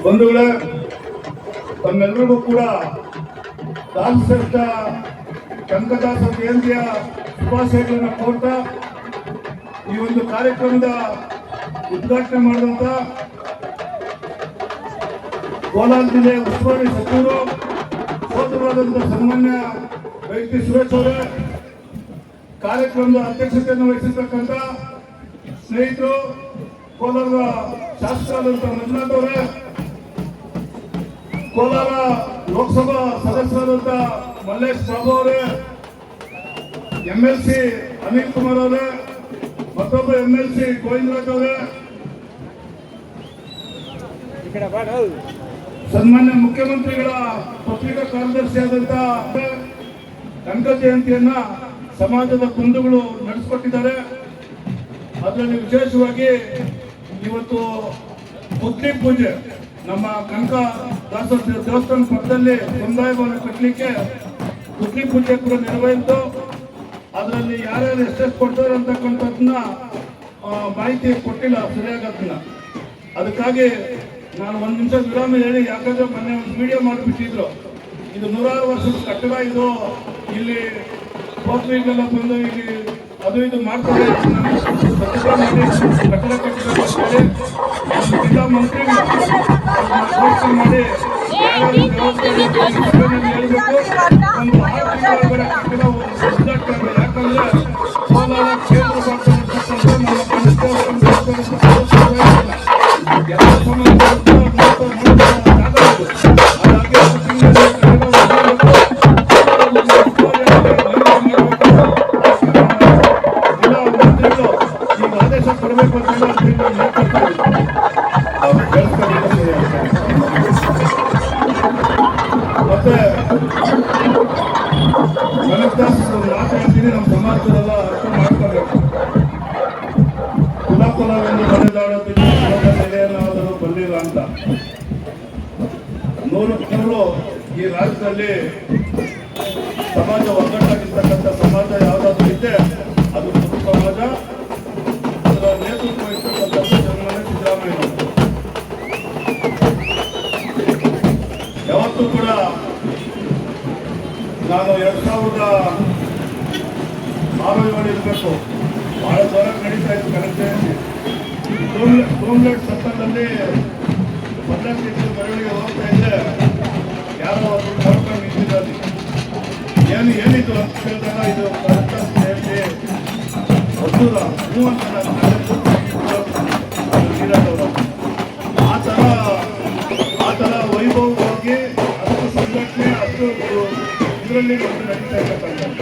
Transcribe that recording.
ಬಂಧುಗಳೇ, ತಮ್ಮೆಲ್ಲರಿಗೂ ಕೂಡ ದಾಸಶ್ರೇಷ್ಠ ಕನಕದಾಸ ಜಯಂತಿಯ ಶುಭಾಶಯಗಳನ್ನು ಕೋರ್ತಾ ಈ ಒಂದು ಕಾರ್ಯಕ್ರಮದ ಉದ್ಘಾಟನೆ ಮಾಡಿದಂತ ಕೋಲಾರ ಜಿಲ್ಲೆ ಉಸ್ತುವಾರಿ ಸಚಿವರು ಸೋದರರಾದಂಥ ಸನ್ಮಾನ್ಯ ವೈದ್ಯ ಸುರೇಶ್ ಅವರೇ, ಕಾರ್ಯಕ್ರಮದ ಅಧ್ಯಕ್ಷತೆಯನ್ನು ವಹಿಸಿರ್ತಕ್ಕಂಥ ಸ್ನೇಹಿತರು ಕೋಲಾರ ಶಾಸಕರಾದಂಥ ಮಂಜುನಾಥ್ ಅವರೇ, ಕೋಲಾರ ಲೋಕಸಭಾ ಸದಸ್ಯರಾದಂಥ ಮಲ್ಲೇಶ್ ಬಾಬು ಅವರೇ, MLC ಅನಿಲ್ ಕುಮಾರ್ ಅವರೇ, ಮತ್ತೊಬ್ಬ MLC ಗೋವಿಂದರಾಜ್ ಅವರೇ, ಸನ್ಮಾನ್ಯ ಮುಖ್ಯಮಂತ್ರಿಗಳ ಪತ್ರಿಕಾ ಕಾರ್ಯದರ್ಶಿಯಾದಂಥ ಕನಕ ಜಯಂತಿಯನ್ನ ಸಮಾಜದ ಬಂಧುಗಳು ನಡೆಸಿಕೊಟ್ಟಿದ್ದಾರೆ. ಅದರಲ್ಲಿ ವಿಶೇಷವಾಗಿ ಇವತ್ತು ಪುತ್ಲಿ ಪೂಜೆ ನಮ್ಮ ಕನಕ ದಾಸ ದೇವಸ್ಥಾನ ಪಕ್ಕದಲ್ಲಿ ಸಮುದಾಯ ಭವನ ಕಟ್ಟಲಿಕ್ಕೆ ಪುತ್ಲಿ ಪೂಜೆ ಕೂಡ ನೆರವೇರಿತು. ಅದರಲ್ಲಿ ಯಾರ್ಯಾರು ಎಷ್ಟೆಷ್ಟು ಕೊಡ್ತಾರೆ ಅಂತಕ್ಕಂಥದ್ದನ್ನ ಮಾಹಿತಿ ಕೊಟ್ಟಿಲ್ಲ ಸರಿಯಾಗಿ. ಅದನ್ನ ಅದಕ್ಕಾಗಿ ನಾನು ಒಂದು ನಿಮಿಷ ವಿರಾಮ ಹೇಳಿ, ಯಾಕಂದ್ರೆ ಮೊನ್ನೆ ಒಂದು ವಿಡಿಯೋ ಮಾಡಿಬಿಟ್ಟಿದ್ರು. ಇದು 100 ವರ್ಷದ ಕಟ್ಟಡ, ಇದು ಇಲ್ಲಿ ಪೋತ್ರಿಗೆಲ್ಲ ಬಂದು ಇಲ್ಲಿ ಅದು ಇದು ಮಾಡ್ತಾರೆ, ಕಟ್ಟಡ ಕಟ್ಟಡ ಜಿಲ್ಲಾ ಮಂತ್ರಿಗಳು ಮಾಡಿ ಹೇಳ್ಬೇಕು. ಒಂದು 6 ತಿಂಗಳ ಒಳಗಡೆ ಕಟ್ಟಡ ಉದ್ಘಾಟನೆ, ಯಾಕಂದ್ರೆ ಕೋಲಾರ ಕ್ಷೇತ್ರ ಎಲ್ಲ ಆದೇಶ ಕೊಡಬೇಕು ಅಂತ ಮತ್ತೆ ಕನಕದಾಸ ಮಾತು ಹೇಳ್ತೀನಿ, ನಮ್ಮ ಸಮಾಜದಲ್ಲ ಅರ್ಥ ಮಾಡ್ಕೋಬೇಕು. ಕುಲವೆಂದು ಬರೆದಾಡೋದಕ್ಕೆ ನೆಲೆಯನ್ನಾದರೂ ಬಲ್ಲಿಲ್ಲ ಅಂತ 100 ಈ ರಾಜ್ಯದಲ್ಲಿ ಸಮಾಜ ಒಗ್ಗಟ್ಟಾಗಿರ್ತಕ್ಕಂಥ ಸಮಾಜ ಯಾವುದಾದ್ರೂ ಇದ್ದೆ ಅದು ಮುಸ್ಲಿಂ ಸಮಾಜ. ಅದರ ನೇತೃತ್ವ ಇರ್ತಕ್ಕಂಥ ಸಿದ್ದರಾಮಯ್ಯ. ಯಾವತ್ತೂ ಕೂಡ ನಾನು 2006 ಇರಬೇಕು, ಬಹಳ ದೂರ ನಡೀತಾ ಇತ್ತು ಕನಕ ಜಯಂತಿ. ಸೋಮ್ಲೇಟ್ ಸತ್ತದಲ್ಲಿ ಬದಲಾಗಿ ಮೆರವಣಿಗೆ ಹೋಗ್ತಾ ಇದ್ದೆ, ಯಾರೋ ಒಬ್ಬರು ಕರ್ಕೊಂಡು ನಿಂತಿದ್ದಾರೆ. ಏನಿದು ಅಂತ ಕೇಳಿದಾಗ ಇದು ಕನಕ ಜಯಂತಿ ಹೊಸೂರ ಹೂ ಅಂತ ನೀರಾದವರು. ಆ ಥರ ವೈಭವವಾಗಿ ಅಷ್ಟು ಸಂಘಟನೆ, ಅಷ್ಟು ಇದರಲ್ಲಿ ನಡೀತಾ ಇರ್ತಕ್ಕಂಥ